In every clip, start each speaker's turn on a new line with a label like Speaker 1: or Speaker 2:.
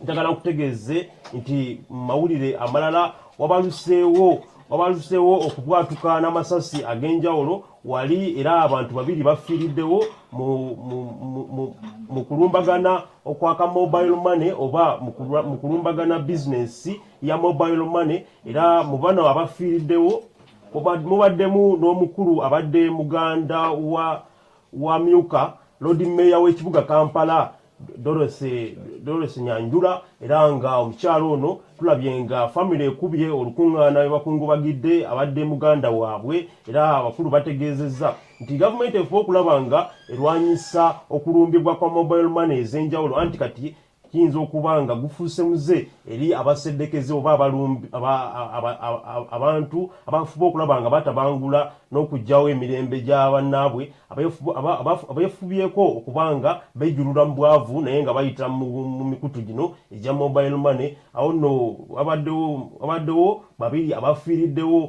Speaker 1: njagala okutegeeze nti mawulire amalala wabaluseewo okubwatuka n'amasasi ag'enjawulo wali era abantu babiri bafiiriddewo mu kulumbagana okwaka mobile money oba mu kulumbagana bizinesi ya mobile money era mu bano abafiiriddewo mubaddemu n'omukulu abadde muganda wa myuka Lord Mayor w'ekibuga Kampala Dorothy Nyanjula era nga omukyalo ono tulabye nga family ekubye olukungaana bakungubagidde abadde muganda waabwe era abakulu bategeezezza nti government efu okulaba nga erwanyisa okulumbibwa kwa mobile money ez'enjawulo anti kati kiyinza okuba nga gufuuse muze eri abaseddekeze oba abantu abafuba okulaba nga batabangula n'okugyawo emirembe gy'abannaabwe abeefubyeko okuba nga beejulula mu bwavu naye nga bayita mu mikutu gino egya mobile money awo nno abaddewo babiri abafiiriddewo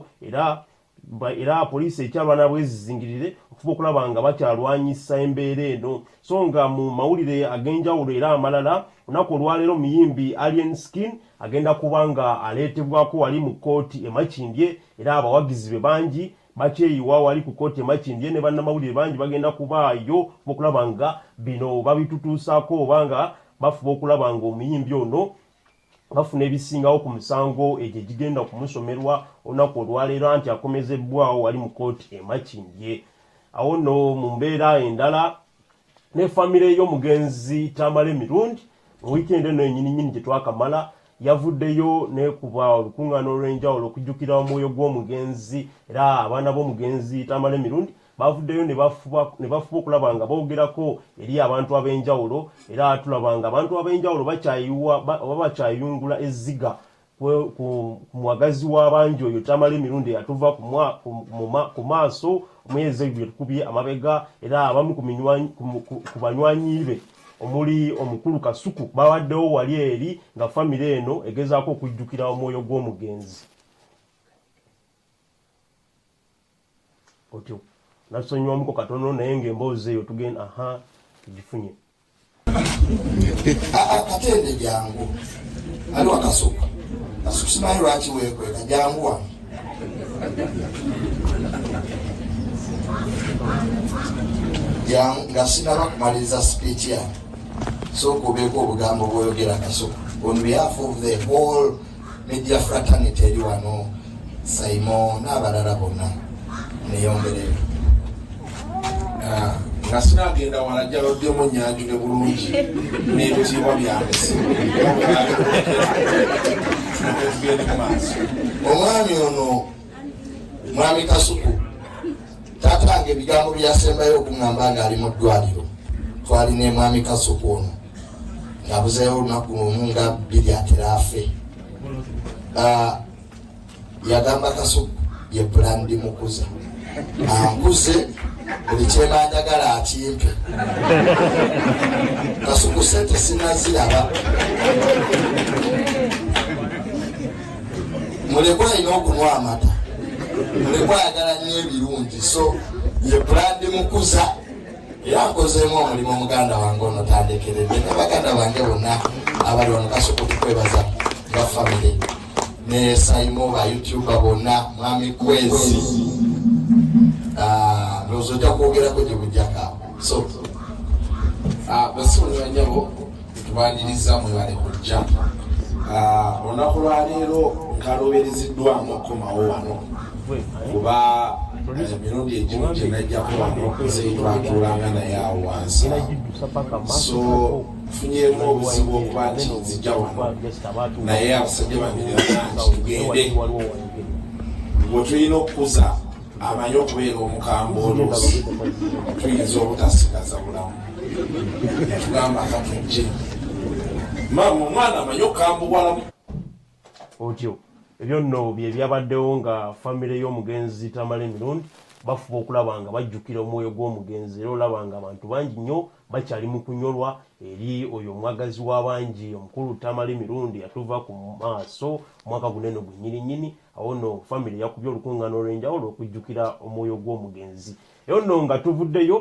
Speaker 1: era poliisi ekyalwana bwezizingirire okuba okulaba nga bakyalwanyisa embeera eno so nga mu mawulire ag'enjawulo era amalala olunaku olwaleero muyimbi Alien Skin agenda kuba nga aleetebwako wali mu kooti emakindye era abawagizi be bangi bakyeyiwa wali ku kooti emakindye ne bannamawulire bangi bagenda kubaayo okulaba nga bino babitutuusaako oba nga bafuba okulaba nga omuyimbi ono bafuna ebisingawo ku musango egyo gigenda kumusomerwa olunaku olwaleero nti akomezebbwawo wali mu kooti emakindye awo nno mu mbeera endala ne famire y'omugenzi Tamale Mirundi mu weekend eno ennyininyini gye twakamala yavuddeyo nekuba olukungaana olw'enjawulo okujjukira omwoyo gw'omugenzi era abaana b'omugenzi Tamale Mirundi bavuddeyo ne bafuba okulaba nga boogerako eri abantu ab'enjawulo era tulaba nga abantu ab'enjawulo bakyayungula ezziga ku mwagazi w'abangi oyo Tamale Mirundi yatuva ku maaso omwezi gwe tukubye amabega era abamu ku banywanyi be omuli omukulu Kasuku bawaddewo wali eri nga famire eno egezaako okujjukira omwoyo gw'omugenzi otyo nasonyiwamuko katono naye ng'emboozi eyo tugenda tugifunye
Speaker 2: katende jangu aliwo Kasuku simanyi lwaki weekweka jangu wano nga sinaba kumaliriza speech yange so kubeeko obugambo bw'oyogera Kasuku on behalf of the whole media fraternity eri wano Saimo n'abalala bonna neyongereyo nga sinagenda walajja loddemu nyanjule bulungi n'ebitiibwa byange tugende mu maaso omwami ono mwami Kasuku tatange ebigambo byasembayo okuŋŋamba ng'ali mu ddwaliro twalina mwami Kasuku ono ng'abuzeewo olunaku lumu nga bbiri atera afe yagamba Kasuku ye Brandi Mukuza ankuze buli kyebanjagala akimpe Kasuku sente sinaziraba mulekwa alina okunywa amata mulekwa ayagala nnyo ebirungi so ye Brandi Mukuza era nkozeemu omulimu muganda wange ono tandekeredde ne baganda bange bonna abali wano Kasuku tukwebaza nga famire ne Saimo ba YouTuber bonna mwami Kwezi lozo ojja kwogerako gye bujjako so basimuliwa nyabo tubaniriza mwebale kujja olunaku lwaleero nkalobereziddwamu okukomawo wano kuba emirundi egimu gye najjako wano zeitwatuulanga naye awo wansi so funyeemu obuzibu okuba nti nzijja wano naye abasajja bamirira tugende bwe tulina okukuza amanyi okubeera omukambwe oluusi tuyinza obutasigaza bulamu netugamba katujje mama omwana amanyi okukambubwalamu
Speaker 1: otyo ebyo nno bye byabaddewo nga famire y'omugenzi Tamale Mirundi bafuba okulaba nga bajjukira omwoyo gw'omugenzi era olaba nga abantu bangi nnyo bakyali mu kunyolwa eri oyo omwagazi w'abangi omukulu Tamale Mirundi yatuva ku maaso omwaka gunene gwennyininyini awo nno famire yakubye olukungaana olw'enjawulo okujjukira omwoyo gw'omugenzi eyo nno nga tuvuddeyo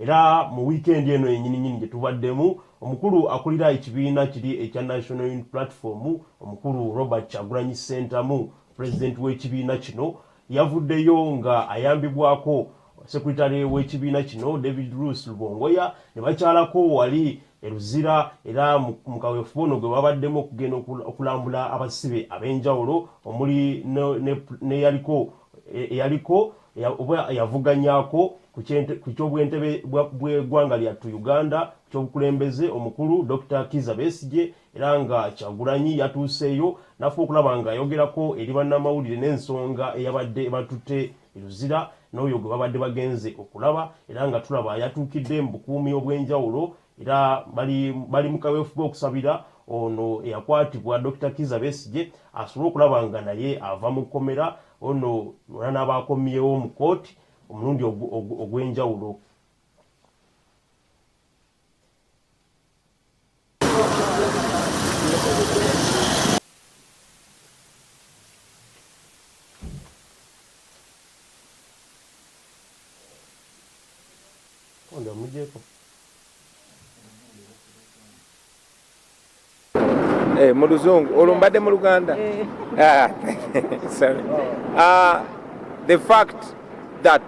Speaker 1: era mu weekend eno yennyininyini gye tubaddemu omukulu akulira ekibiina kiri ekya National Unity Platform omukulu Robert Kyagulanyi Ssentamu president w'ekibiina kino yavuddeyo nga ayambibwako sekretary w'ekibiina kino David Bruce Lubongoya ne bakyalako wali eruzira era mu kaweefube ono gwe babaddemu okugenda okulambula abasibe ab'enjawulo omuli neyaliko yavuganyako ku ky'obwentebe bw'eggwanga lyattu Uganda ky'obukulembeze omukulu Dr. Kizza Besigye era nga Kyagulanyi yatuuseeyo nafa okulaba nga ayogerako eri bannamawulire n'ensonga eyabadde batutte eruzira n'oyo gwe babadde bagenze okulaba era nga tulaba yatuukidde mu bukuumi obw'enjawulo era bali mu kaweefube okusabira ono eyakwatibwa Dr. Kizza Besigye asobole okulaba nga naye ava mu kkomera ono wala n'abakomyewo mu kooti omulundi ogw'enjawulo.
Speaker 3: Mu Luzungu olumbadde mu Luganda. Sorry. The fact that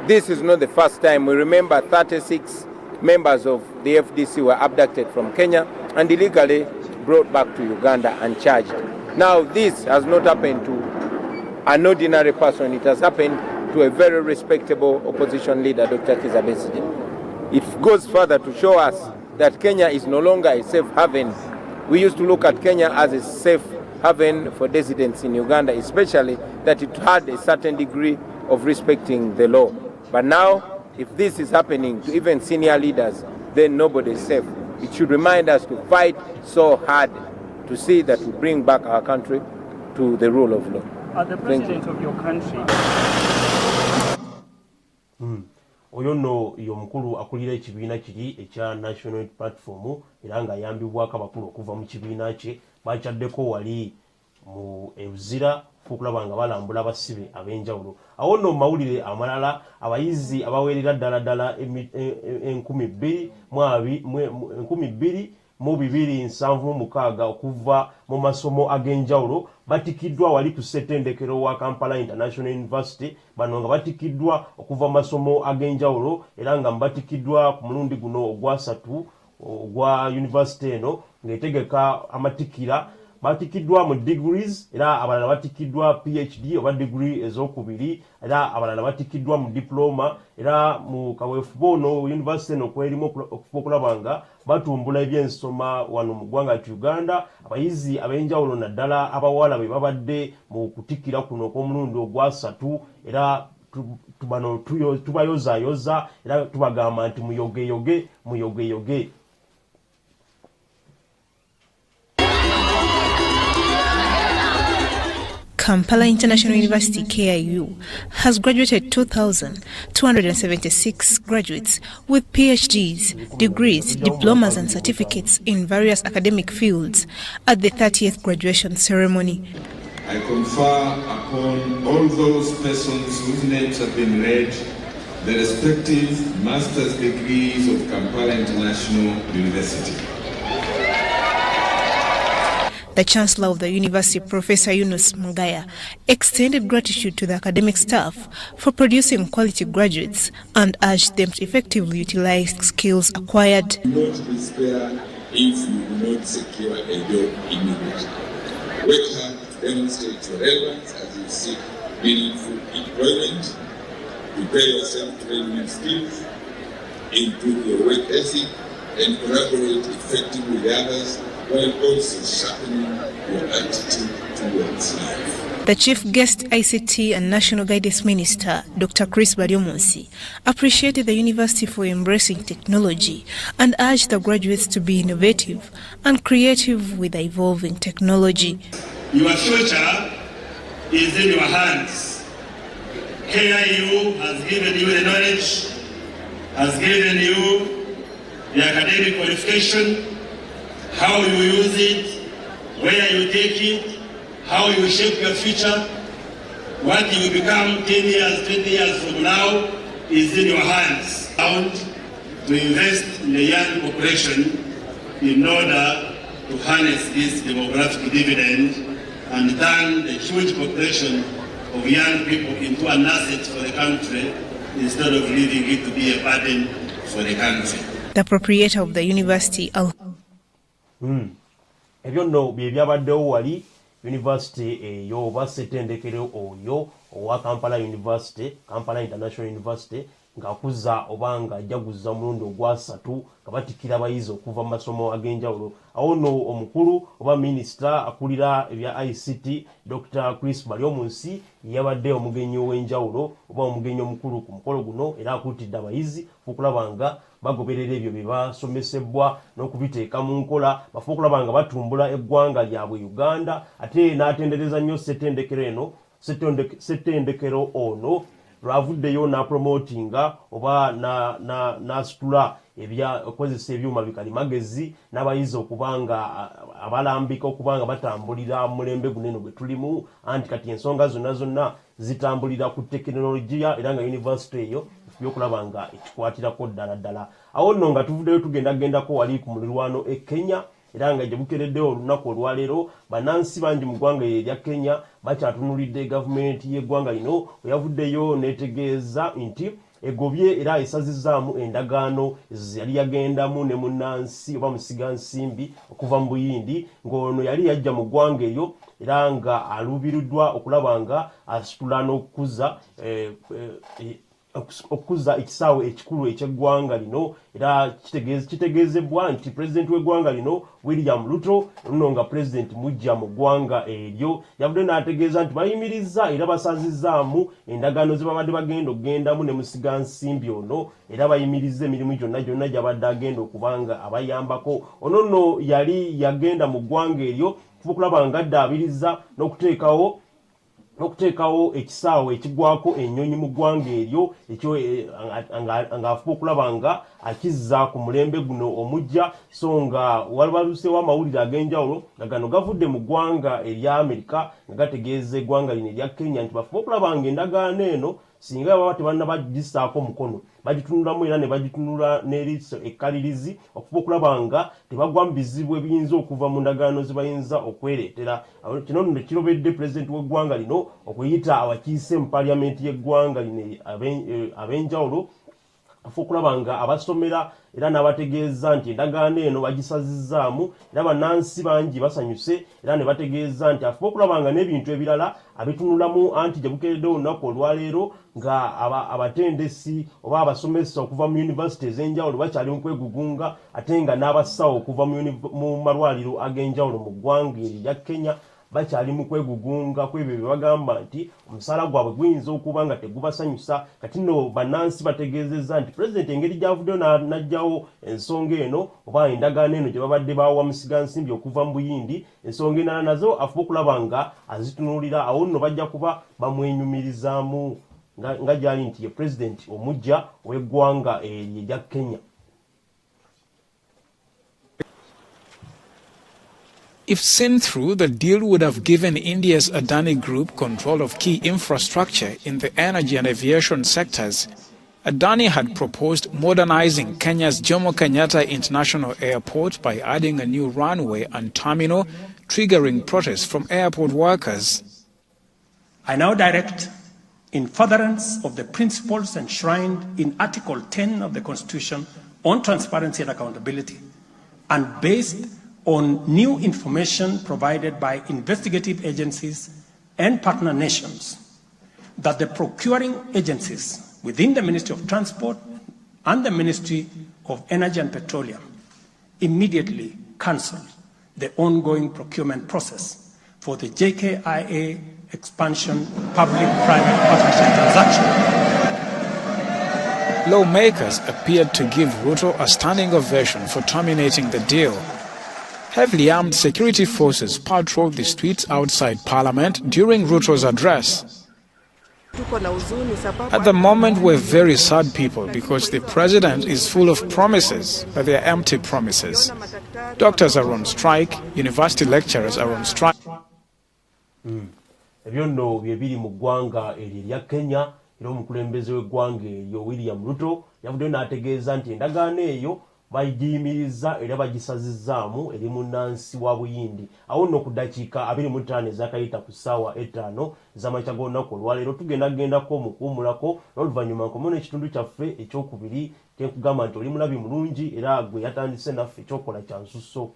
Speaker 3: this is not the first time. We remember 36 members of the FDC were abducted from Kenya and illegally brought back to Uganda and charged. Now this has not happened to an ordinary person. It has happened to a very respectable opposition leader, Dr. Kizza Besigye. It goes further to show us that Kenya is no longer a safe haven. We used to look at Kenya as a safe haven for dissidents in Uganda, especially that it had a certain degree of respecting the law. But now, if this is happening to even senior leaders, then nobody is safe. It should remind us to fight so hard to see that we bring back our country to the rule of law.
Speaker 4: The president of your country.
Speaker 1: Oyo nno y'omukulu akulira ekibiina kiri ekya National Unity Platform era nga ayambibwako abakulu okuva mu kibiina kye bakyaddeko wali mu Eruzira okulaba nga balambula abasibe ab'enjawulo. Awo nno mu mawulire amalala abayizi abaweerera ddala 2276 okuva mu masomo ag'enjawulo batikiddwa wali ku ssettendekero wa Kampala International University. Bano nga batikiddwa okuva masomo ag'enjawulo era nga mbatikiddwa ku mulundi guno ogwasatu ogwa university eno ng'etegeka amatikira batikiddwa mu degrees era abalala batikiddwa PhD oba degree ez'okubiri era abalala batikiddwa mu diploma era mu kaweefube ono university eno kwerimu okulaba nga batumbula ebyensoma wano mu ggwanga Uganda. Abayizi ab'enjawulo naddala abawala be babadde mu kutikira kuno okw'omulundi ogwasatu era bano tubayozaayoza era tubagamba nti muyogeyoge.
Speaker 5: Kampala International University KIU has graduated 2,276 graduates with PhDs, degrees, diplomas and certificates in various academic fields at the 30th graduation ceremony.
Speaker 6: I confer upon all those persons whose names have been read the respective master's degrees of Kampala International University.
Speaker 5: The Chancellor of the University, Professor Yunus Mugaya, extended gratitude to the academic staff for producing quality graduates and urged them to effectively utilize skills acquired.
Speaker 6: Do not despair if you do not secure a job immediately. Work hard to demonstrate your relevance as you seek meaningful employment. Prepare yourself to learn new skills, improve your work ethic, and collaborate effectively with others, while also sharpening your attitude towards life.
Speaker 5: The Chief Guest ICT and National Guidance Minister, Dr. Chris Baryomunsi, appreciated the university for embracing technology and urged the graduates to be innovative and creative with the evolving technology.
Speaker 7: Your future is in your hands. KIU has given you the knowledge, has given you the academic qualification, how you use it, where you take it, how you shape your future. What you become 10 years, 20 years from now is in your hands. to invest in the young population in order to harness this demographic dividend and turn the huge population of young people into an asset for the country instead of leaving it to be a burden for the country.
Speaker 5: The proprietor of the university,
Speaker 1: ebyo nno bye byabaddewo wali university eyo oba ssettendekero oyo owa Kampala University, Kampala International University, ng'akuza oba ng'ajaguza omulundi ogwasatu nga batikira abayizi okuva mu masomo ag'enjawulo. Awo nno omukulu oba minisita akulira ebya ICT Dr. Chris Baryomunsi yabadde omugenyi ow'enjawulo oba omugenyi omukulu ku mukolo guno, era akuutidde abayizi okulaba nga bagoberera ebyo bye basomesebwa n'okubiteeka mu nkola, bafe okulaba nga batumbula eggwanga lyabwe Uganda, ate n'atendereza nnyo ssettendekero ono lwavuddeyo n'apromotinga oba n'asitula okukozesa ebyuma bikalimagezi n'abayizi okuba nga abalambika okuba nga batambulira mu mulembe gunene gwe tulimu, anti kati ensonga zonna zitambulira ku tekinologiya, era nga yunivasite eyo yokulaba nga ekikwatirako ddala. Awo nno nga tuvuddeyo tugendagendako wali ku mulirwano e Kenya, era nga gye bukereddewo olunaku olwaleero bannansi bangi mu ggwanga erya Kenya bakyatunulidde gavumenti y'eggwanga lino eyavuddeyo netegeeza nti egobye era esazizaamu endagaano yali yagendamu ne munnansi oba musigansimbi okuva mu Buyindi, ng'ono yali yajja mu ggwanga eryo era nga aluubiriddwa okulaba nga asitula n'okukuza ekisaawe ekikulu eky'eggwanga lino, era kitegeezebwa nti pulezidenti w'eggwanga lino William Ruto nno nga pulezidenti mujja mu ggwanga eryo yavudde n'ategeeza nti bayimirizza era basazizaamu endagaano ze babadde bagenda okugendamu ne musigansimbi ono, era bayimirizza emirimu gyonna gy'abadde agenda okuba nga abayambako. Ono nno yali yagenda mu ggwanga eryo okulaba nga addaabiriza n'okuteekawo ekisaawe ekigwako ennyonyi mu ggwanga eryo ekyo ng'afuba okulaba nga akizza ku mulembe guno omujja, so nga waluseewo amawulire ag'enjawulo nga gano gavudde mu ggwanga erya Amerika nga gategeeza eggwanga lino erya Kenya nti bafuba okulaba nga endagaano eno singa baba tebannabagisaako mukono bagitunulamu era ne bagitunula n'eriiso ekkalirizi okuba okulaba nga tebagwa mu bizibu ebiyinza okuva mu ndagaano ze bayinza okwereetera. Kino nno kirobedde pulezidenti w'eggwanga lino okuyita abakiise mu paaliyamenti y'eggwanga lino ab'enjawulo afu okulaba nga abasomera era n'abategeeza nti endagaano eno bagisazizaamu, era bannansi bangi basanyuse era ne bategeeza nti afu okulaba nga n'ebintu ebirala abitunulamu, anti gye bukeereddewo olunaku olwaleero nga abatendesi oba abasomesa okuva mu yunivasite ez'enjawulo bakyali mu kwegugunga, ate nga n'abasawo okuva mu malwaliro ag'enjawulo mu ggwanga erya Kenya bakyali mu kwegugunga kwebyo bye bagamba nti omusaala gwabwe guyinza okuba nga tegubasanyusa. Kati nno bannansi bategeezezza nti pulezidenti engeri gy'avuddeyo n'aggyawo ensonga eno oba endagaano eno gye babadde bawa musigansimbi okuva mu Buyindi, ensonga endala nazo afuba okulaba nga azitunuulira. Awo nno bajja kuba bamwenyumirizaamu nga gyali nti ye pulezidenti omujja w'eggwanga erya Kenya.
Speaker 8: If seen through, the deal would have given India's Adani Group control of key infrastructure in the energy and aviation sectors. Adani had proposed modernizing Kenya's Jomo Kenyatta International Airport by adding a new runway and terminal, triggering protests from airport workers.
Speaker 9: I now direct, in furtherance of the principles enshrined in Article 10 of the Constitution on transparency and accountability, and based on new information provided by investigative agencies and partner nations, that the procuring agencies within the Ministry of Transport and the Ministry of Energy and Petroleum immediately cancel the ongoing procurement process for the JKIA expansion public-private partnership transaction.
Speaker 8: Lawmakers appeared to give Ruto a standing ovation for terminating the deal. Heavily armed security forces patrolled the streets outside Parliament during Ruto's address. At the moment, we're very sad people because the president is full of promises, but they're empty promises. Doctors are on strike, university lecturers are on strike.
Speaker 1: Ebyo nno bye biri mu ggwanga eryo erya Kenya, era omukulembeze w'eggwanga eryo William Ruto yavuddeyo n'ategeeza nti endagaano eyo bagiyimiriza era bagisazizaamu eri munnansi wa Buyindi. Awo nno ku ddakiika 25 ezakayita ku ssaawa 5 z'amakya g'olunaku olwaleero tugendagendako mukuumulako n'oluvannyuma nkomono ekitundu kyaffe ekyokubiri tenkugamba nti oli mulabi mulungi era gwe yatandise naffe ekyokola kya nsusso.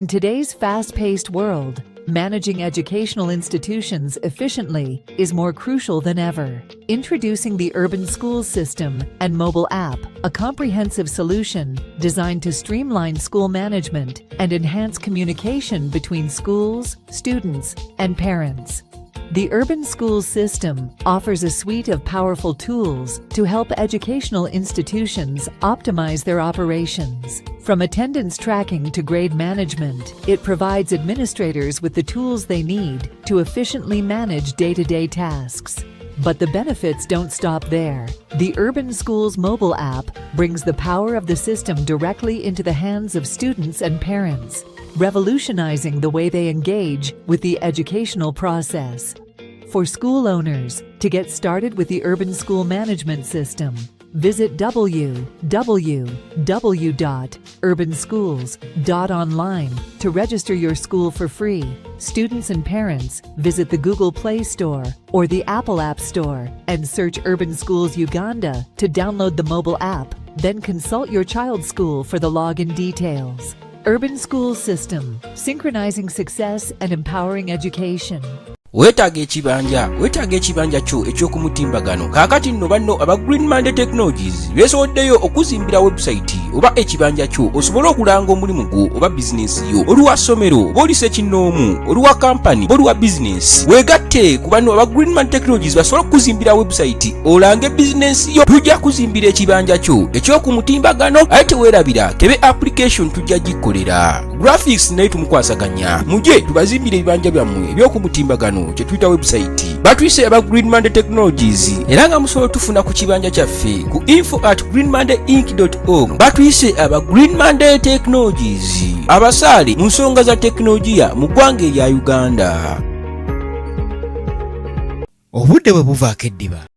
Speaker 10: In today's fast-paced world, managing educational institutions efficiently is more crucial than ever. Introducing the Urban Schools System and mobile app, a comprehensive solution designed to streamline school management and enhance communication between schools, students, and parents. The Urban Schools System offers a suite of powerful tools to help educational institutions optimize their operations. From attendance tracking to grade management, it provides administrators with the tools they need to efficiently manage day-to-day tasks. But the benefits don't stop there. The Urban Schools mobile app brings the power of the system directly into the hands of students and parents, revolutionizing the way they engage with the educational process. For school owners, to get started with the Urban School Management System, visit www.urbanschools.online to register your school for free. Students and parents visit the Google Play Store or the Apple App Store and search Urban Schools Uganda to download the mobile app. Then consult your child's school for the login details. Urban Schools System, synchronizing success and empowering education.
Speaker 11: Weetaaga ekibanja kyo eky'okumutimbagano. Kaakati nno banno aba Green Monday Technologies beesowoddeyo okuzimbira website oba ekibanja kyo osobole okulanga omulimu gwo oba bizinesi yo. Oluwa ssomero, oba oli ssekinnoomu, oluwa kampani, oba oluwa bizinesi. Weegatte ku banno aba Green Monday Technologies basobole okuzimbira website olange bizinesi yo. Tujja kuzimbira ekibanja kyo eky'okumutimbagano ate teweerabira kebe application tujja gikolera. Graphics naye tumukwasaganya. Muje tubazimbire ebibanja byammwe eby'okumutimbagano kye tuyita website. Batuyise aba Green Monday Technologies era nga musobola tufuna ku kibanja kyaffe ku info@greenmondayinc.org. Batuyise aba Green Monday Technologies, abasaale mu nsonga za teknologiya mu ggwanga erya Uganda.
Speaker 12: Obudde bwe buvaako eddiba,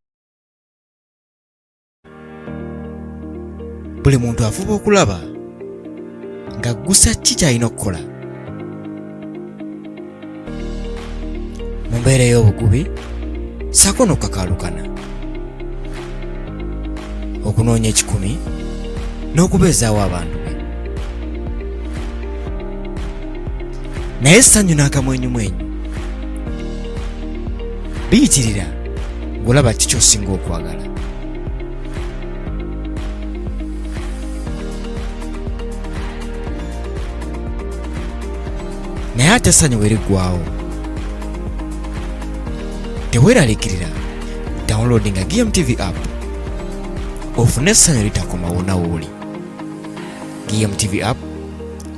Speaker 12: buli muntu afuba okulaba nga gusa ki kyalina okukola. Mu mbeera ey'obugubi ssaako n'okukakaalukana, okunoonya ekikumi n'okubeezaawo abantu be. Naye essanyu n'akamwenyumwenyu biyitirira ng'olaba ki ky'osinga okwagala. Naye ate essanyu bwe liggwaawo, teweeraliikirira downloadinga GMTV app ofune essanyu litakoma wonna wooli. GMTV app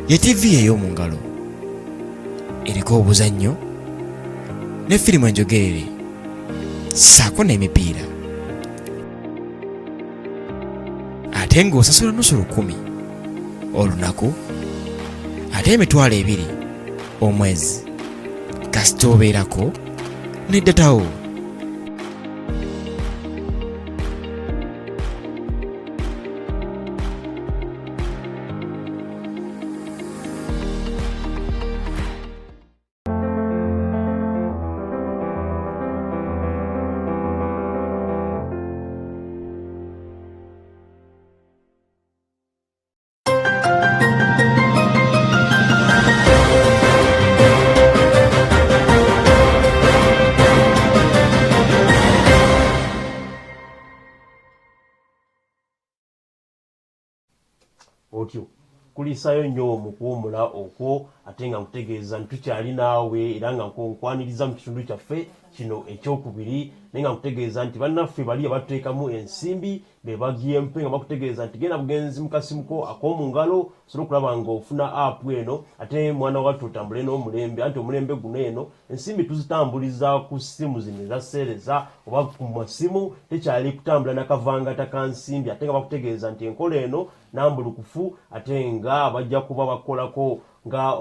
Speaker 12: ye TV ey'omu ngalo, eriko obuzannyo ne firimu enjogerere ssaako n'emipiira. Ate ng'osasula nusu 10 olunaku, ate $2 omwezi kasita obeerako ne datawo.
Speaker 1: Otyo kulisayo nnyo mu kuwumula okwo ate nga nkutegeeza nti tukyali naawe era nga nkwaniriza mu kitundu kyaffe kino ekyokubiri, naye nga nkutegeeza nti bannaffe bali abateekamu ensimbi be bagmp nga bakutegeeza nti genda bugenzi mu kasimuko ak'omu ngalo osobola okulaba ng'ofuna app eno ate mwana wattu otambule n'omulembe, anti omulembe guno eno ensimbi tuzitambuliza ku ssimu zino ezaseereza oba ku masimu, tekyali kutambula nakavangata ka nsimbi, ate nga bakutegeeza nti enkola eno nambulukufu ate nga bajja kuba bakolako nga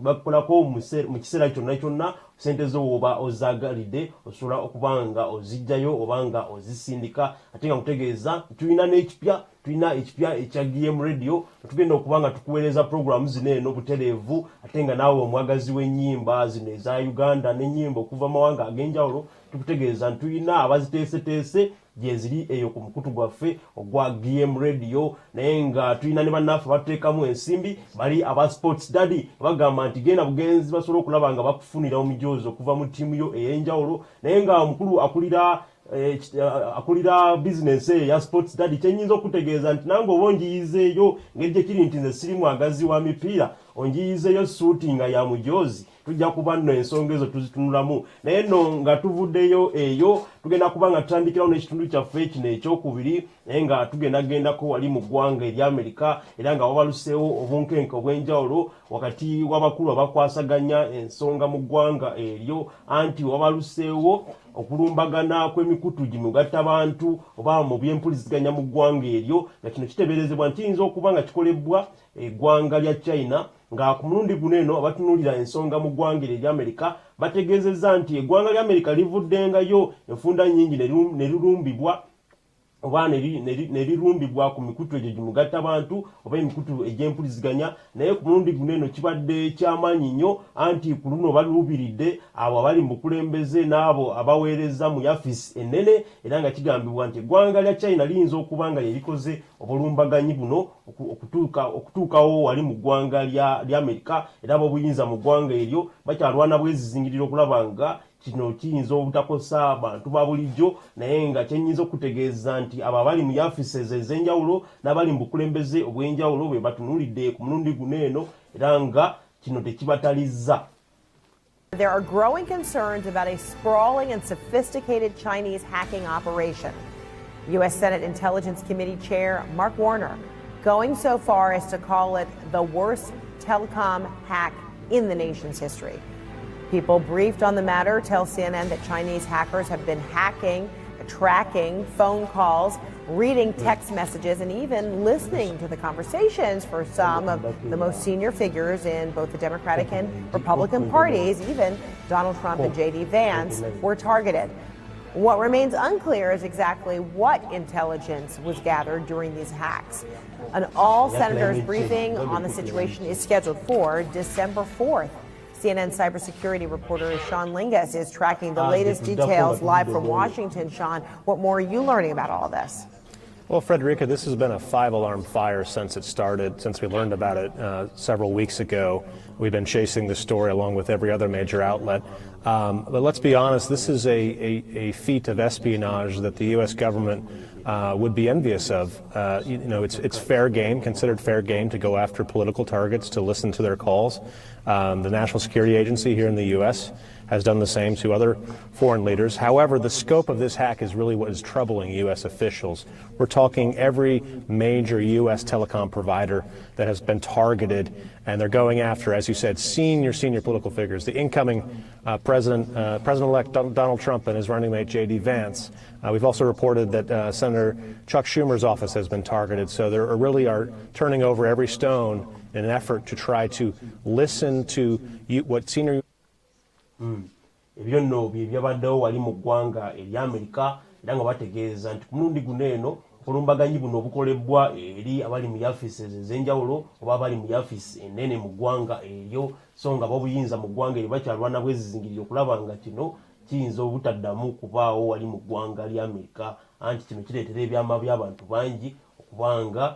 Speaker 1: bakolako mu kiseera kyonna sente zo oba ozagalidde osobola okubanga ozijjayo obanga ozisindika ate nga kutegeeza tulina ekipya ekya GM Radio tugenda okubanga tukuweereza programu zino eno butereevu ate nga naawe omwagazi w'ennyimba zino eza Uganda n'ennyimba okuva amawanga ag'enjawulo tukutegeeza tulina abaziteeseteese gyeziri eyo ku mukutu gwaffe ogwa GM Radio naye nga tulina ne bannaffe batuteekamu ensimbi bali aba sports daddy bagamba nti genda bugenzi basobola okulaba nga bakufunira omujoozi okuva mu ttiimu yo ey'enjawulo naye nga omukulu akulira business ya sports daddy kyenyinza okutegeeza nti nange oba onjiyizeeyo ngeri gye kiri nti nze siri mwagazi wa mipiira onjiyizeeyo suuti nga ya mujoozi tujja kuba nno ensonga ezo tuzitunulamu naye nno nga tuvuddeyo eyo tugenda kuba nga tutandikirawo n'ekitundu kyaffe kino ekyokubiri naye nga tugendagendako wali mu ggwanga erya Amerika era nga wabaluseewo obunkenke obw'enjawulo wakati w'abakulu abakwasaganya ensonga mu ggwanga eryo anti wabaluseewo okulumbagana kw'emikutu gino gatta bantu oba mu by'empuliziganya mu ggwanga eryo nga kino kiteeberezebwa nti kiyinza okuba nga kikolebwa eggwanga lya China nga ku mulundi guno eno abatunuulira ensonga mu ggwanga erya Amerika bategeezezza nti eggwanga lya Amerika livuddengayo enfunda nnyingi ne lirumbibwa oba ne lirumbibwa ku mikutu egyo gimugatta bantu oba emikutu egy'empuliziganya naye ku mulundi guno eno kibadde ky'amaanyi nnyo anti ku luno baluubiridde abo abali mu bukulembeze n'abo abaweereza mu yafisi ennene era nga kigambibwa nti eggwanga lya China liyinza okuba nga yerikoze obulumbaganyi buno okutuukawo wali mu ggwanga lya Amerika era ab'obuyinza mu ggwanga eryo bakyalwana bwezizingirira okulaba nga kino kiyinza obutakosa abantu ba bulijjo naye nga kyenyinza okutegeeza nti abo abali mu yafisi ez'enjawulo n'abali mu bukulembeze obw'enjawulo bwe batunuulidde ku mulundi guno eno era nga kino tekibatalizza.
Speaker 13: There are growing concerns about a sprawling and sophisticated Chinese hacking operation. U.S. Senate Intelligence Committee Chair Mark Warner going so far as to call it the worst telecom hack in the nation's history. People briefed on the matter tell CNN that Chinese hackers have been hacking, tracking phone calls, reading text messages, and even listening to the conversations for some of the most senior figures in both the Democratic and Republican parties. Even Donald Trump and J.D. Vance were targeted. What remains unclear is exactly what intelligence was gathered during these hacks. An all-senators briefing on the situation is scheduled for December 4th. CNN cybersecurity reporter Sean Lingus is tracking the latest details live from Washington. Sean, what more are you learning about all this?
Speaker 14: Well, Frederica, this has been a 5-alarm fire since it started, since we learned about it several weeks ago. We've been chasing the story along with every other major outlet. But let's be honest, this is a feat of espionage that the U.S. government would be envious of. It's fair game, considered fair game to go after political targets, to listen to their calls. The National Security Agency here in the U.S. has done the same to other foreign leaders. However, the scope of this hack is really what is troubling U.S. officials. We're talking every major U.S. telecom provider that has been targeted, and they're going after, as you said, senior political figures. The incoming President-elect Donald Trump and his running mate J.D. Vance. We've also reported that Senator Chuck Schumer's office has been targeted. So they really are turning over every stone in an effort to try to listen to what senior.
Speaker 1: Ebyo nno byabaddewo wali mu ggwanga erya Amerika era nga bategeeza nti ku mulundi guno eno obulumbaganyi buno obukolebwa eri abali mu yafisi ez'enjawulo oba abali mu yafisi ennene mu ggwanga eryo so nga b'obuyinza mu ggwanga eryo bakyalwana bwezizingirira okulaba nga kino kiyinza obutaddamu kubaawo wali mu ggwanga lya Amerika anti kino kireetera ebyama by'abantu bangi okubanga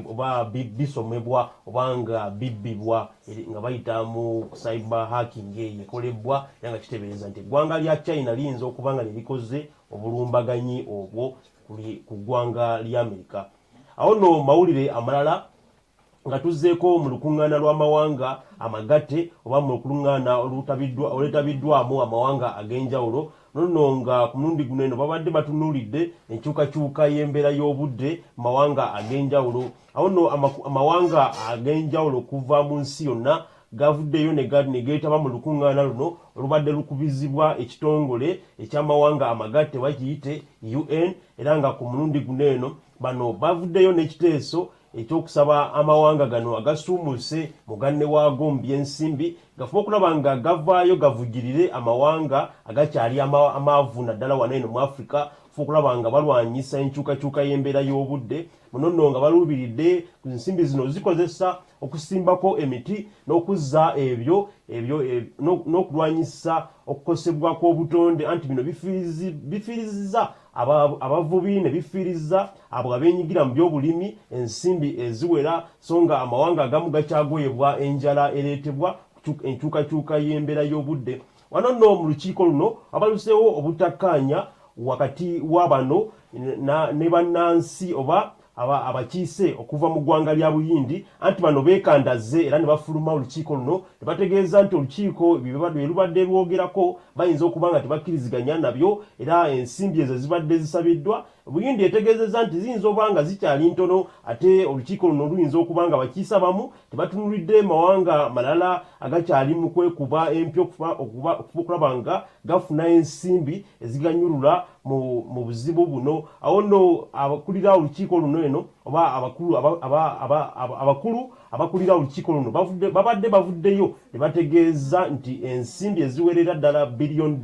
Speaker 1: oba bisomebwa obanga bibbibwa nga bayita mu cyber hacking ekolebwa era nga kiteebereza nti eggwanga lya China liyinza okuba nga lirikoze obulumbaganyi obwo ku ggwanga lya Amerika. Awo nno mawulire amalala nga tuzzeeko mu lukuŋŋaana lw'amawanga amagatte oba mu lukuŋŋaana olwetabiddwamu amawanga ag'enjawulo nono nga ku mulundi guno eno babadde batunuulidde enkyukakyuka y'embeera y'obudde mu mawanga ag'enjawulo. Awo nno amawanga ag'enjawulo kuva mu nsi yonna gavuddeyo ne geetaba mu lukuŋŋaana luno olubadde lukubizibwa ekitongole eky'amawanga amagatte bakiyite UN era nga ku mulundi guno eno bano bavuddeyo n'ekiteeso ekyokusaba amawanga gano agasuumuse muganne waago mu byensimbi gafuba okulaba nga gavaayo gavugirire amawanga agakyali amaavu naddala wano eno mu Africa fuba okulaba nga balwanyisa enkyukakyuka y'embeera y'obudde muno nno nga baluubiridde ku nsimbi zino zikozesa okusimbako emiti n'okuzza ebyo n'okulwanyisa okukosebwa kw'obutonde anti bino bifiirizizza abavubi ne bifiiriza abo abeenyigira mu by'obulimi ensimbi eziwera so nga amawanga agamu gakyagoyebwa enjala ereetebwa enkyukakyuka y'embeera y'obudde. Wano nno mu lukiiko luno abaluseewo obutakkaanya wakati w'abano ne bannansi oba abakiise okuva mu ggwanga lya Buyindi anti bano beekandaze era ne bafuluma olukiiko luno ne bategeeza nti olukiiko bye lubadde lwogerako bayinza okuba nga tebakkiriziganya nabyo era ensimbi ezo zibadde zisabiddwa. Buyindi etegeezezza nti ziyinza okuba nga zikyali ntono ate olukiiko luno luyinza okuba nga bakiise abamu tebatunulidde mawanga malala agakyali mu kwekuba empya okulaba nga gafuna ensimbi eziganyulula mu buzibu buno. Awo nno abakulira olukiiko luno eno oba abakulu abakulira olukiiko luno babadde bavuddeyo ne bategeeza nti ensimbi eziwerera ddala $billion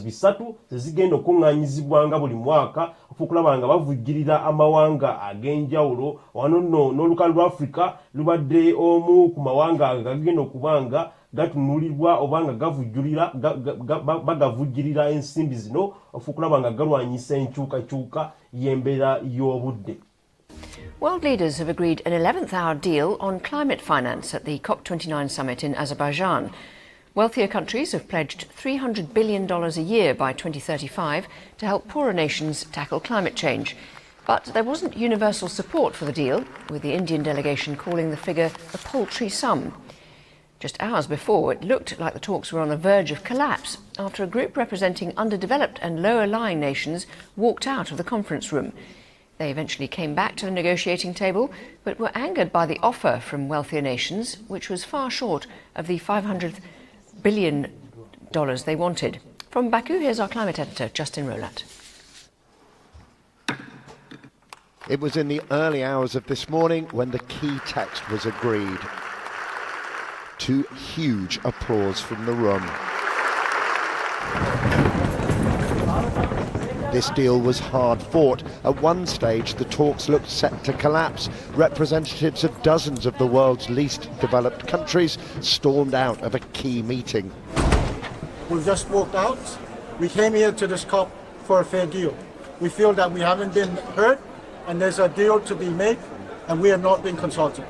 Speaker 1: bisatu zezigenda okuŋŋaanyizibwanga buli mwaka okulaba nga bavujjirira amawanga ag'enjawulo. Wano nno n'olukalu lwa Africa lubadde omu ku mawanga agagenda okuba nga gatunulibwa oba nga bagavujjirira ensimbi zino okulaba nga galwanyisa enkyukakyuka y'embeera y'obudde.
Speaker 15: World leaders have agreed an 11th-hour deal on climate finance at the COP29 summit in Azerbaijan. Wealthier countries have pledged $300 billion a year by 2035 to help poorer nations tackle climate change. But there wasn't universal support for the deal, with the Indian delegation calling the figure a paltry sum. Just hours before, it looked like the talks were on the verge of collapse after a group representing underdeveloped and lower-lying nations walked out of the conference room. They eventually came back to the negotiating table, but were angered by the offer from wealthier nations, which was far short of the $500 billion they wanted. From Baku, here's our climate editor, Justin Rolat.
Speaker 16: It was in the early hours of this morning when the key text was agreed. To huge applause from the room. This deal was hard fought. At one stage, the talks looked set to collapse. Representatives of dozens of the world's least developed countries stormed out of a key meeting.
Speaker 17: We've just walked out. We came here to this COP for a fair deal. We feel that we haven't been heard, and there's a deal to be made, and we have not been consulted.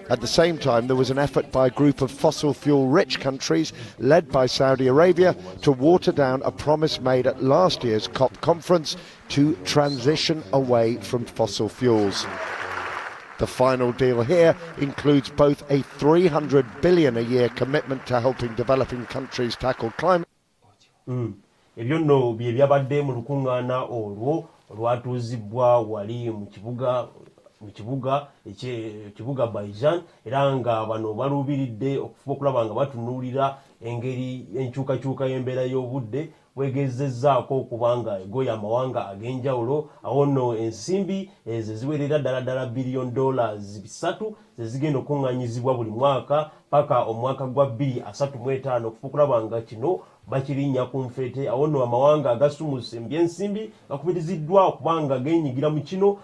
Speaker 16: At the same time, there was an effort by a group of fossil fuel-rich countries, led by Saudi Arabia, to water down a promise made at last year's COP conference to transition away from fossil fuels. The final deal here includes both a $300 billion a year commitment to helping developing countries tackle climate.
Speaker 1: Ebyo nno bye byabadde mu lukuŋŋaana olwo olwatuuzibwa wali mu kibuga Baijan era nga bano baluubiridde okufuba okulaba nga batunuulira engeri enkyukakyuka y'embeera y'obudde bwegezezzaako okubanga egoya amawanga ag'enjawulo. Awo nno ensimbi ezo ziwerera ddala $1 billion bisatu zezigenda okuŋŋaanyizibwa buli mwaka paka omwaka gwa 2035 okufuba okulaba nga kino bakirinnya ku nfeete. Awo nno amawanga agasumuse mu byensimbi gakubiriziddwa okubanga geenyigira mu kino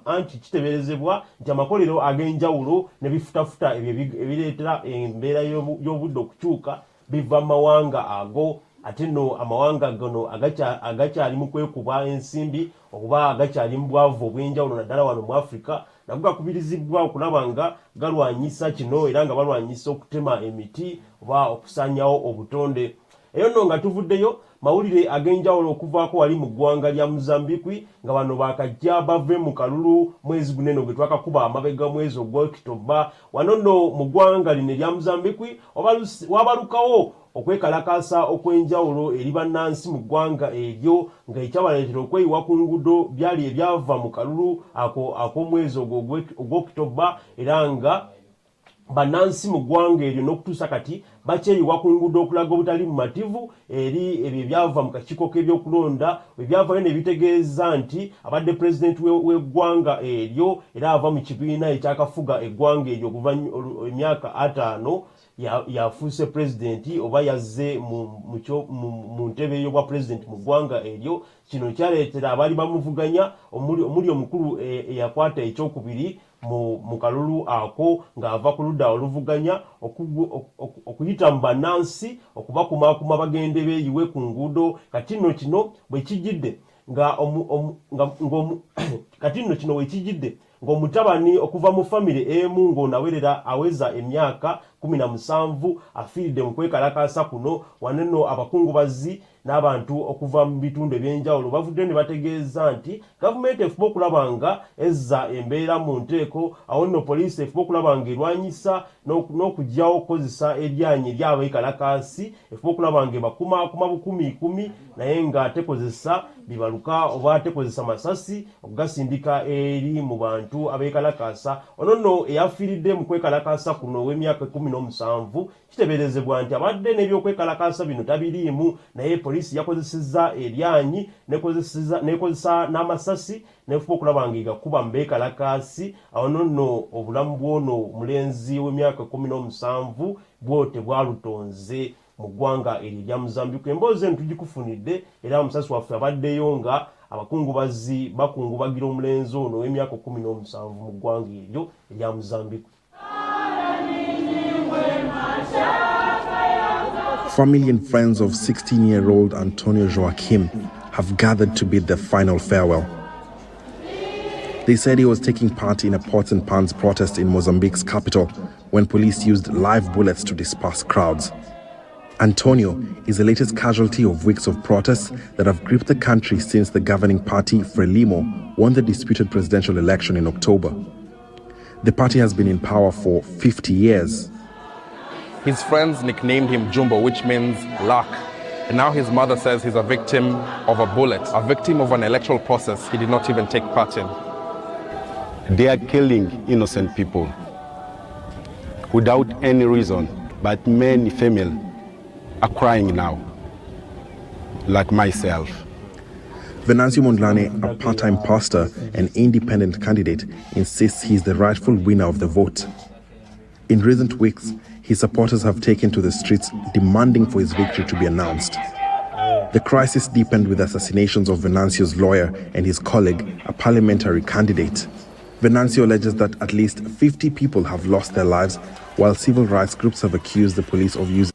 Speaker 1: anti kiteeberezebwa nti amakolero ag'enjawulo ne bifutafuta ebyo ebireetera embeera y'obudde okukyuka biva mawanga ago. Ate nno amawanga gano agakyali mu kwekuba ensimbi okuba agakyali mu bwavu obw'enjawulo naddala wano mu Africa nago gakubirizibwa okulaba nga galwanyisa kino era nga balwanyisa okutema emiti oba okusanyawo obutonde. Eyo nno nga tuvuddeyo mawulire ag'enjawulo okuvaako wali mu ggwanga lya Mozambique nga bano bakajja bave mu kalulu mwezi guneno gwe twakakuba amabega mwezi ogw'Okitoba. Wano nno mu ggwanga lino erya Mozambique wabalukawo okwekalakaasa okw'enjawulo eri bannansi mu ggwanga eryo nga ekyabaleetera okweyiwa ku nguudo byali ebyava mu kalulu ak'omwezi ogw'Okitoba era nga banansi mu ggwanga eryo n'okutuusa kati bakyeyiwa ku nguudo okulaga obutali mumativu eri ebyo ebyava mu kakiiko k'ebyokulonda ebyavayo ne bitegeeza nti abadde pulezidenti w'eggwanga eryo era ava mu kibiina ekyakafuga eggwanga eryo okuva emyaka 5 yafuuse pulezidenti oba yazze mu ntebe y'obwa pulezidenti mu ggwanga eryo. Kino kyaleetera abaali bamuvuganya omuli omukulu eyakwata ekyokubiri mu kalulu ako ng'ava ku ludda oluvuganya okuyita mu bannansi okubakumaakuma bagende beeyiwe ku nguudo. Kati nno kino bwe kijidde ng'omutabani okuva mu famire emu ng'onawerera aweza emyaka 17 afiiridde mu kwekalakaasa kuno. Waneno abakungubazi n'abantu okuva mu bitundu ebyenjawulo bavudde ne bategeeza nti gavumenti efuba okulaba nga ezza embeera mu nteeko. Awo nno poliisi efuba okulaba nga erwanyisa n'okugyawo okukozesa eryanyi ery'abeekalakaasi, efuba okulaba nga ebakumaakuma bukumiikumi naye nga tekozesa bibaluka oba tekozesa masasi okugasindika eri mu bantu abeekalakaasa. Ono nno eyafiiridde mu kwekalakaasa kuno ow'emyaka 17 kiteeberezebwa nti abadde n'ebyokwekalakaasa bino tabiriimu, naye poliisi yakozesezza eryanyi nekozesa n'amasasi nefuba okulaba nga egakuba mu beekalakaasi. Awo nno obulamu bw'ono omulenzi w'emyaka 17 bwo tebwalutonze mu ggwanga eryo erya Mozambique. Emboozi eno tugikufunidde era omusasi waffe abaddeyo nga abakungubazi bakungubagira omulenzi ono w'emyaka 17 mu ggwanga eryo erya Mozambique.
Speaker 18: Family and friends of 16-year-old Antonio Joaquim have gathered to bid their final farewell. They said he was taking part in a pots and pans protest in Mozambique's capital when police used live bullets to disperse crowds. Antonio is the latest casualty of weeks of protests that have gripped the country since the governing party, Frelimo, won the disputed presidential election in October. The party has been in power for 50 years.
Speaker 19: His friends nicknamed him Jumbo, which means luck. And now his mother says he's a victim of a bullet, a victim of an electoral process he did not even take part in.
Speaker 20: They are killing innocent people without any reason, but many females are crying now, like myself.
Speaker 18: Venancio Mondlane, a part-time pastor and independent candidate, insists he's the rightful winner of the vote. In recent weeks, his supporters have taken to the streets demanding for his victory to be announced. The crisis deepened with assassinations of Venancio's lawyer and his colleague, a parliamentary candidate. Venancio alleges that at least 50 people have lost their lives, while civil rights groups have accused the police of using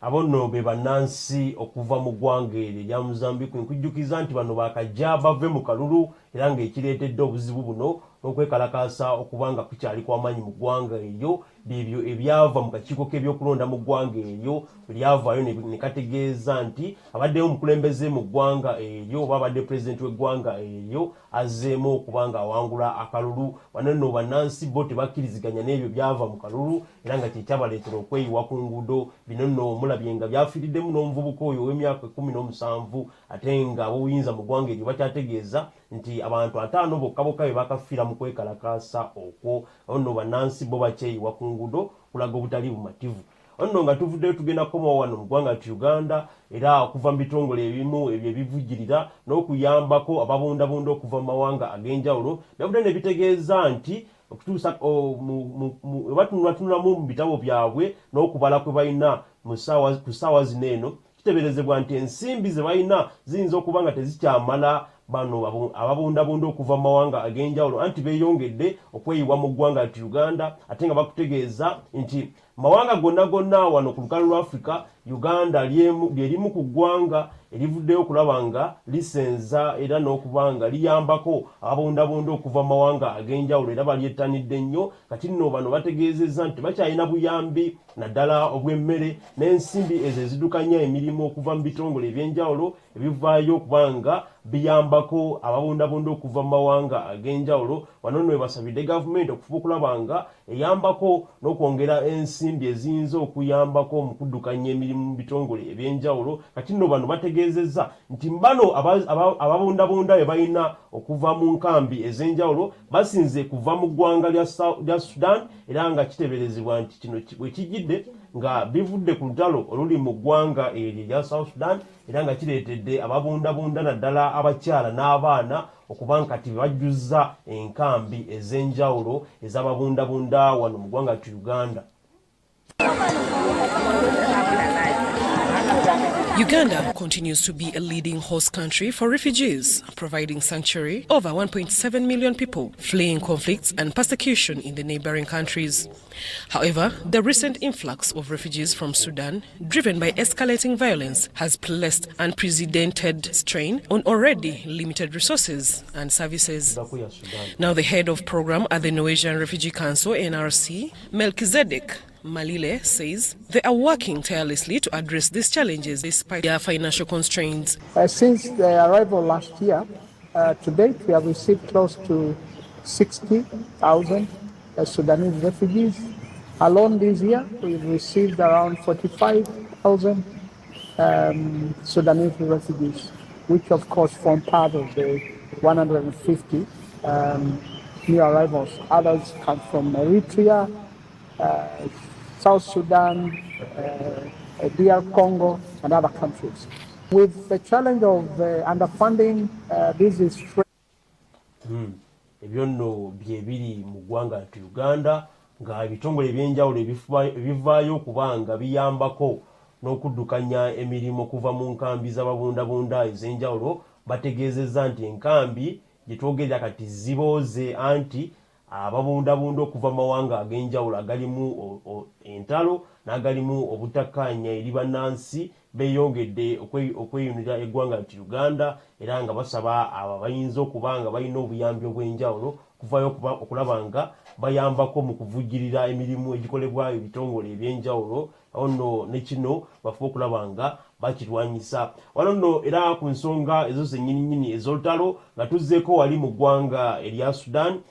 Speaker 1: Abono be bannansi okuva mu ggwanga eryo erya Mozambique. Nkujjukiza nti bano bakajja bave mu kalulu era ng'ekireetedde obuzibu buno n'okwekalakaasa okuba nga kukyali kw'amaanyi mu ggwanga eryo byebyo ebyava mu kakiiko k'ebyokulonda mu ggwanga eryo lyavaayo ne kategeeza nti abaddeyo omukulembeze mu ggwanga eryo oba abadde pulezidenti w'eggwanga eryo azzeemu okuba nga awangula akalulu. Wano nno bannansi bo tebakkiriziganya n'ebyo byava mu kalulu era nga kyekyabaleetera okweyiwa ku nguudo. Bino nno mulabye nga byafiiriddemu n'omuvubuka oyo ow'emyaka 17 ate nga ab'obuyinza mu ggwanga eryo bakyategeeza nti abantu 5 bokka be bakafiira mu kwekalakaasa okwo. Awo nno bannansi bo bakyeyiwa ku nguudo kulaga obutali bumativu. Ono nga tuvuddeyo tugenda kukomawo wano mu ggwanga Uganda era okuva mu bitongole ebimu ebyo ebivujjirira n'okuyambako ababundabunda okuva mu mawanga ag'enjawulo byavudde ne bitegeeza nti okutuusa batunulatunulamu mu bitabo byabwe n'okubala kwe balina ku ssaawa zino eno kiteeberezebwa nti ensimbi ze balina ziyinza okuba nga tezikyamala bano ababundabunda okuva mu mawanga ag'enjawulo anti beeyongedde okweyiwa mu ggwanga Uganda ate nga bakutegeeza nti mawanga gonna wano ku lukalu lwa Africa Uganda lyerimu ku ggwanga erivuddeyo okulaba nga lisenza era n'okuba nga liyambako ababundabunda okuva mu mawanga ag'enjawulo era balyettanidde nnyo. Kati nno bano bategeezezza nti bakyalina buyambi naddala obw'emmere n'ensimbi ezo ezidukanya emirimu okuva mu bitongole eby'enjawulo ebivaayo okuba nga biyambako ababundabunda okuva mu mawanga ag'enjawulo. Wano nno basabidde gavumenti okufuba okulaba nga eyambako n'okwongera ensimbi eziyinza okuyambako mu kuddukanya emirimu mu bitongole ebyenjawulo. Kati nno bano bategeezezza nti bano ababundabunda be balina okuva mu nkambi ez'enjawulo basinze kuva mu ggwanga lya Sudan, era nga kiteeberezebwa nti kino bwe kijjidde nga bivudde ku lutalo oluli mu ggwanga eryo erya South Sudan, era nga kireetedde ababundabunda naddala abakyala n'abaana okuba nkati bajjuzza enkambi ez'enjawulo ez'ababundabunda wano mu ggwanga tu Uganda.
Speaker 21: Uganda continues to be a leading host country for refugees, providing sanctuary over 1.7 million people fleeing conflicts and persecution in the neighboring countries. However, the recent influx of refugees from Sudan, driven by escalating violence, has placed unprecedented strain on already limited resources and services. Now, the head of program at the Norwegian Refugee Council, NRC, Melchizedek Malile, says they are working tirelessly to address these challenges despite their financial constraints.
Speaker 22: Since the arrival last year, to date we have received close to 60,000 Sudanese refugees. Alone this year, we've received around 45,000 Sudanese refugees, which of course form part of the 150 new arrivals. Others come from Eritrea, South Sudan, DR Congo, and other countries. With the challenge of underfunding, this is
Speaker 1: ebyo nno byebiri mu ggwanga nti Uganda, nga ebitongole ebyenjawulo ebivaayo okuba nga biyambako n'okuddukanya emirimu okuva mu nkambi z'ababundabunda ez'enjawulo bategeezezza nti enkambi gye twogerera kati zibooze anti ababundabunda okuva mawanga ag'enjawulo agalimu entalo n'agalimu obutakkaanya eri bannansi beeyongedde okweyunira eggwanga nti Uganda, era nga basaba abo bayinza okuba nga balina obuyambi obw'enjawulo okuvayo okulaba nga bayambako mu kuvujjirira emirimu egikolebwa ebitongole ebyenjawulo. Awo nno ne kino bafuba okulaba nga bakirwanyisa. Wano nno era ku nsonga ezo zennyininyini ez'olutalo nga tuzzeeko wali mu ggwanga erya Sudan,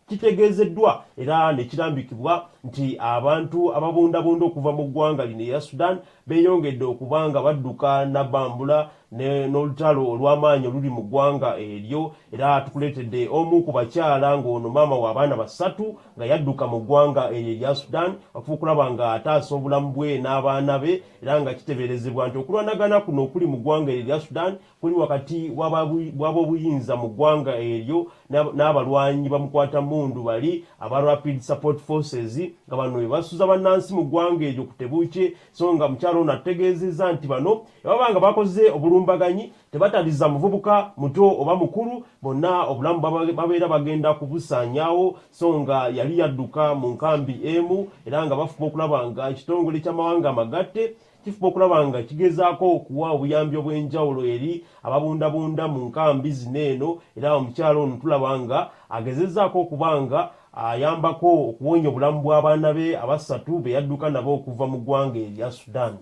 Speaker 1: kitegeezeddwa era ne kirambikibwa nti abantu ababundabunda okuva mu ggwanga lino erya Sudan beeyongedde okuba nga badduka nabambula n'olutalo olw'amaanyi oluli mu ggwanga eryo, era tukuleetedde omu ku bakyala ng'ono maama w'abaana basatu nga yadduka mu ggwanga eryo erya Sudan okuba okulaba nga ataasa obulamu bwe n'abaana be, era nga kiteeberezebwa nti okulwanagana kuno okuli mu ggwanga eryo erya Sudan kuli wakati w'ab'obuyinza mu ggwanga eryo n'abalwanyi bamukwata mundu bali aba Rapid Support Forces, nga bano be basuza bannansi mu ggwanga eryo ku tebuukye. So nga mukyalo ono ategeezezza nti bano baba nga bakoze obulumbaganyi tebataliza muvubuka muto oba mukulu, bonna obulamu babeera bagenda kubusaanyaawo. So nga yali yadduka mu nkambi emu, era nga bafuba okulaba nga ekitongole ky'amawanga amagatte kifuba okulaba nga kigezaako okuwa obuyambi obw'enjawulo eri ababundabunda mu nkambi zino eno, era omukyalo ono tulaba nga agezezzaako okuba nga ayambako okuwonya obulamu bw'abaana be abasatu be yadduka nabo okuva mu ggwanga erya Sudan.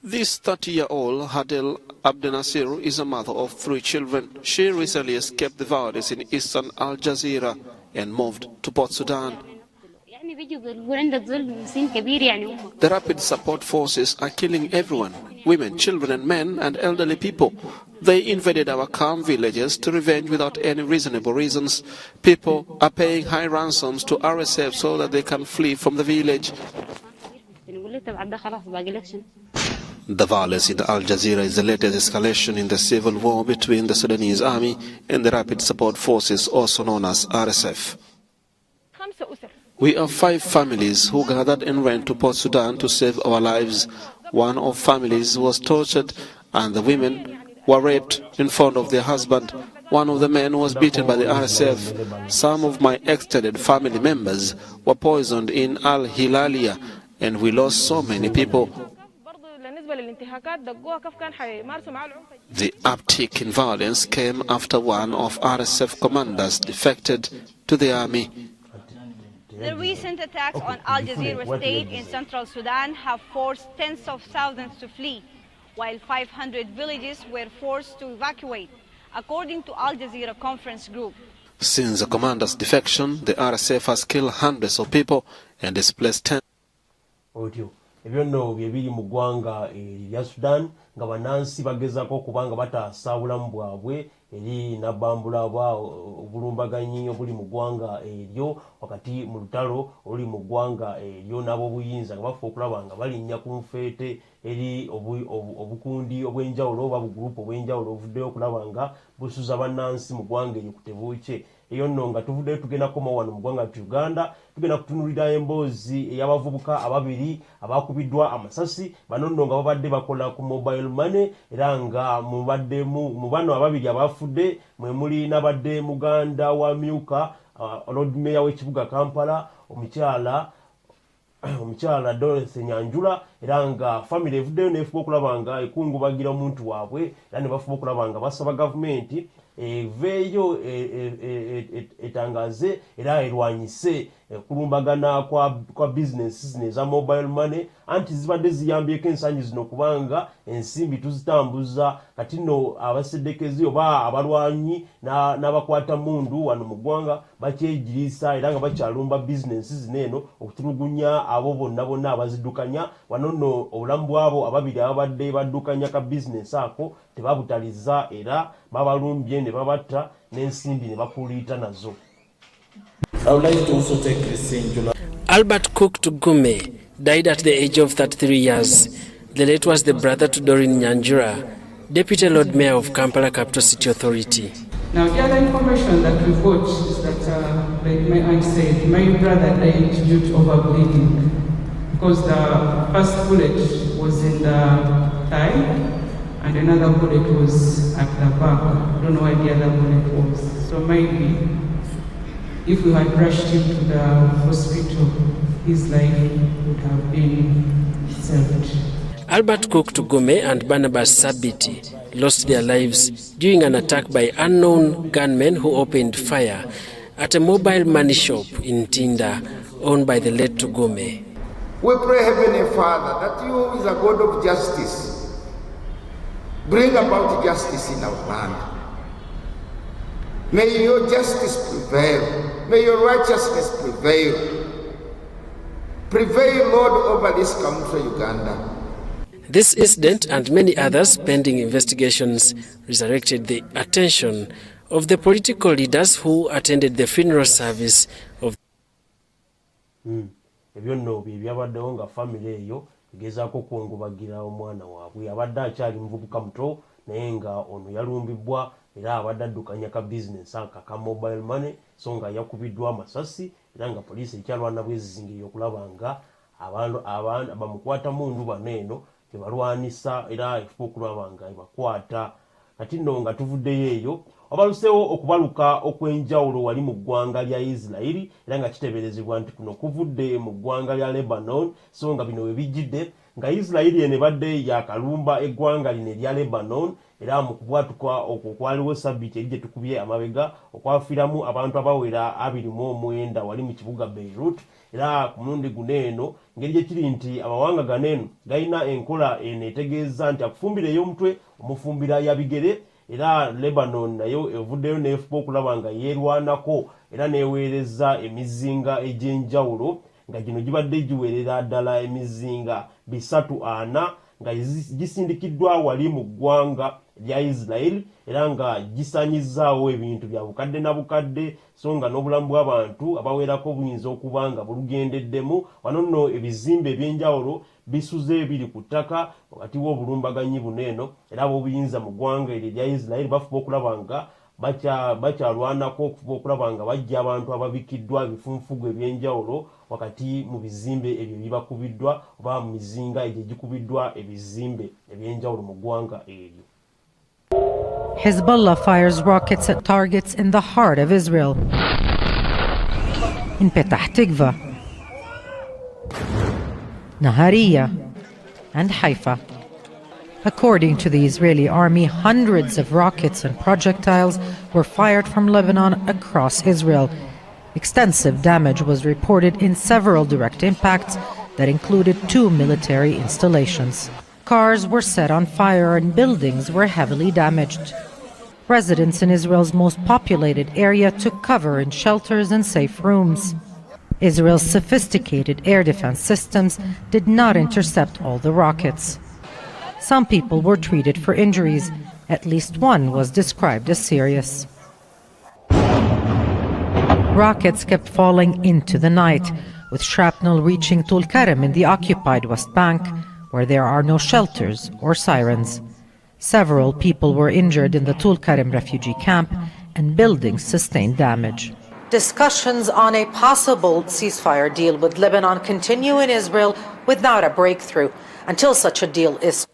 Speaker 23: This 30-year-old Hadel Abdenasir is a mother of 3 children. She recently escaped the violence in eastern Al Jazeera and moved to Port Sudan. The Rapid Support Forces are killing everyone, women, children and men and elderly people. They invaded our calm villages to revenge without any reasonable reasons. People are paying high ransoms to RSF so that they can flee from the village. The violence in Al Jazeera is the latest escalation in the civil war between the Sudanese army and the Rapid Support Forces, also known as RSF. We are 5 families who gathered and went to Port Sudan to save our lives. One of families was tortured and the women were raped in front of their husband. One of the men was beaten by the RSF. Some of my extended family members were poisoned in Al Hilalia, and we lost so many people. The uptick in violence came after one of RSF commanders defected to the army.
Speaker 24: The recent attacks on Al Jazeera state in central Sudan have forced tens of thousands to flee, while 500 villages were forced to evacuate. according to Al Jazeera Conference Group.
Speaker 23: Since the commander's defection, the RSF has killed hundreds of people and displaced tens.
Speaker 1: Ebyo nno bye biri mu ggwanga erya Sudan nga bannansi bagezaako okubanga bataasa obulamu bwabwe eri nabbambula obulumbaganyi obuli mu ggwanga eryo wakati mu lutalo oluli mu ggwanga eryo n'ab'obuyinza nga bafuba okulaba nga balinnya ku nfeete eri obukundi obw'enjawulo oba bugurupu obw'enjawulo obuvuddeyo okulaba nga busuza bannansi mu ggwanga eryo ku tebuukye. Eyo nno nga tuvuddeyo tugenda koma wano mu ggwanga Uganda tugenda kutunulira emboozi ey'abavubuka ababiri abakubiddwa amasasi bano nno nga babadde bakola ku mobile money era nga mu bano ababiri abafudde mwe muli n'abadde muganda wa Myuka Lord Mayor w'ekibuga Kampala omukyala Dorothy Nyanjula era nga family evuddeyo nefuba okulaba nga ekungubagira omuntu waabwe era ne bafuba okulaba nga basaba gavumenti eveeyo etangaze era erwanyise kulumbagana kwa business zino eza mobile money anti zibadde ziyambyeko ensangi zino kubanga ensimbi tuzitambuza kati nno abasedekezi oba abalwanyi n'abakwata mundu wano mu ggwanga bakyegirisa era nga bakyalumba business zino eno okutulugunya abo bonna abaziddukanya wano nno obulamu bwabo ababiri ababadde baddukanya ka business ako tebabutaliza era babalumbye ne babatta n'ensimbi ne bakuliita nazo.
Speaker 2: I would like to also take this in July.
Speaker 3: Albert Cook Tugume died at the age of 33 years. The late was the brother to Doreen Nyanjura, Deputy Lord Mayor of Kampala Capital City Authority.
Speaker 4: Now, the other information that we got is that, like my aunt said, my brother died due to overbleeding because the first bullet was in the thigh and another bullet was at the back. I don't know where the other bullet was. So maybe if we had rushed him to the hospital, his life would have been saved.
Speaker 3: Albert Cook Tugume and Barnabas Sabiti lost their lives during an attack by unknown gunmen who opened fire at a mobile money shop in Tinda, owned by the late Tugume.
Speaker 6: We pray, Heavenly Father, that you is a God of justice. Bring about justice in our land. May your justice prevail. May your righteousness prevail. Prevail, Lord, over this country, Uganda.
Speaker 3: This incident and many others pending investigations resurrected the attention of the political leaders who attended the funeral service of
Speaker 1: ebyo nno byabaddewo nga family eyo egezaako kwongobagira omwana waabwe abadde akyali muvubuka muto naye nga ono yalumbibwa era abadde addukanya ka business aka mobile money so nga yakubiddwa amasasi era nga poliisi ekyalwana bwezizingirira okulaba nga abantu bamukwata mundu bano eno tebalwanisa era efuba okulaba nga ebakwata kati nno nga tuvuddeyo eyo obaluseewo okubaluka okw'enjawulo wali mu ggwanga lya Isirayiri era nga kiteeberezebwa nti kuno kuvudde mu ggwanga lya Lebanon so nga bino we bijjidde nga Isirayiri ene badde yakalumba eggwanga lino erya Lebanon era mu kubwatuka okwo kwaliwo sabbiiti eri gye tukubye amabega okwafiiramu abantu abawera 29 wali mu kibuga Beirut era ku mulundi guno eno ngeri gye kiri nti amawanga gano eno galina enkola eno etegeeza nti akufumbira ey'omutwe omufumbira ya bigere era Lebanon nayo evuddeyo nefuba okulaba nga yeerwanako era neweereza emizinga egy'enjawulo nga gino gibadde giweerera ddala emizinga 340 nga gisindikiddwa wali mu ggwanga lya Isirayiri era nga gisanyizaawo ebintu bya bukadde na bukadde so nga n'obulamu bw'abantu abawerako buyinza okuba nga bulugendeddemu wano nno ebizimbe ebyenjawulo bisuze biri ku ttaka wakati w'obulumbaganyi buno eno era ab'obuyinza mu ggwanga eryo erya Isirayiri bafuba okulaba nga bakyalwanako okufuba okulaba nga bajja abantu ababikiddwa ebifunfugu ebyenjawulo wakati mu bizimbe ebyo bibakubiddwa oba mu mizinga egyo gikubiddwa ebizimbe ebyenjawulo mu ggwanga eryo.
Speaker 25: Hezbollah fires rockets at targets in the heart of Israel. In Petah Tikva, Nahariya, and Haifa. According to the Israeli army, hundreds of rockets and projectiles were fired from Lebanon across Israel. Extensive damage was reported in several direct impacts that included 2 military installations. Cars were set on fire and buildings were heavily damaged. residents in Israel's most populated area took cover in shelters and safe rooms. Israel's sophisticated air defense systems did not intercept all the rockets. Some people were treated for injuries. At least one was described as serious. Rockets kept falling into the night, with shrapnel reaching Tulkarem in the occupied West Bank, where there are no shelters or sirens. Several people were injured in the Tulkarem refugee camp, and buildings sustained damage. Discussions on a possible ceasefire deal with Lebanon continue in Israel without a breakthrough until such a deal is.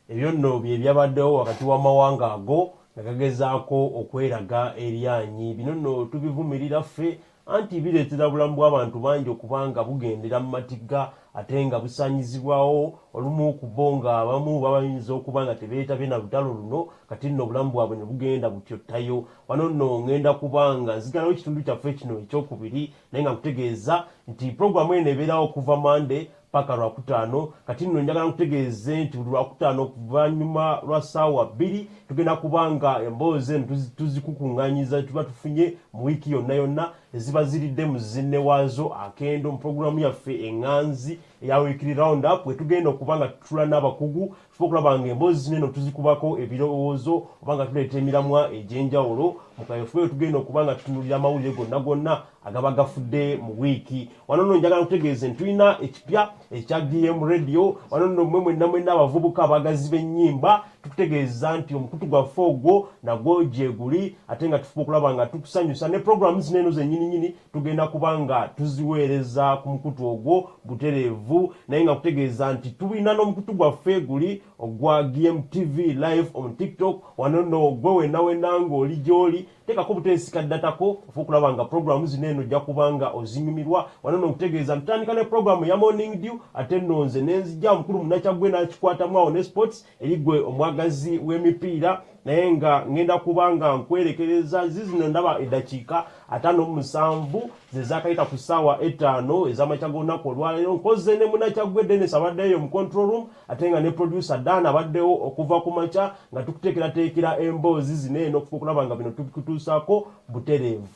Speaker 1: Ebyo nno bye byabaddewo wakati w'amawanga ago nga gagezaako okweraga eryanyi. Bino nno tubivumirira ffe anti bireetera bulamu bw'abantu bangi okubanga bugendera mu matigga ate nga busaanyizibwawo olumu ku bo nga abamu babayinza okuba nga tebeetabye na lutalo luno kati nno obulamu bwabwe ne bugenda butyottayo. Wano nno ngenda kubanga nzigalawo ekitundu kyaffe kino ekyokubiri naye nga nkutegeeza nti puroguramu eno ebeerawo okuva Monday paka Lwakutaano. Kati nno njagala nkutegeeze nti buli Lwakutaano okuvannyuma lwa ssaawa 2 tugenda kubanga emboozi eno tuzikukunganyiza tuba tufunye mu wiiki yonna yonna eziba ziridde mu zinne waazo akendo mu puroguramu yaffe eŋŋanzi eya weekly round up bwe tugenda okuba nga tutula n'abakugu tufa okulaba nga emboozi zino eno tuzikubako ebirowoozo oba nga tuleeta emiramwa egy'enjawulo mu kaweefube we tugenda okuba nga tutunuulira amawulire gonna gonna agaba gafudde mu wiiki. Wano nno njagala nkutegeeze nti tulina ekipya ekya GM Radio. Wano nno mmwe mwenna abavubuka abagazi b'ennyimba tukutegeeza nti omukutu gwaffe ogwo nagwo gye guli ate nga tufuba okulaba nga tukusanyusa ne programu zino eno zennyini tugenda kuba nga tuziweereza ku mukutu ogwo butereevu naye nga kutegeeza nti tulina n'omukutu gwaffe guli ogwa GMTV live on TikTok. Wano nno gwe wenna ng'oli gy'oli tekako buteesika ddatako ofa okulaba nga programu zino eno ojja kuba nga ozinyumirwa. Wano nno nkutegeeza ntandika ne programu ya Morning Dew ate nno nze nenzijja mukulu Munakyagwe n'akikwatamu awo ne sports eri gwe omwagazi w'emipiira naye nga ngenda kuba nga nkwerekereza zizino ndaba eddakiika 57 ze zaakayita ku ssaawa 5 ez'amakya g'olunaku olwaleero. Nkoze ne Munakyagwe Dennis abaddeyo mu control room ate nga ne producer Dan abaddewo okuva ku makya nga tukuteekerateekera emboozi zino eno okufa okulaba nga bino tubikutuusaako butereevu.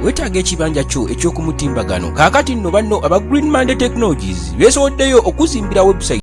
Speaker 11: Wetaaga ekibanja kyo eky'okumutimbagano. Kaakati nno banno aba Green Monday Technologies beesowoddeyo okuzimbira website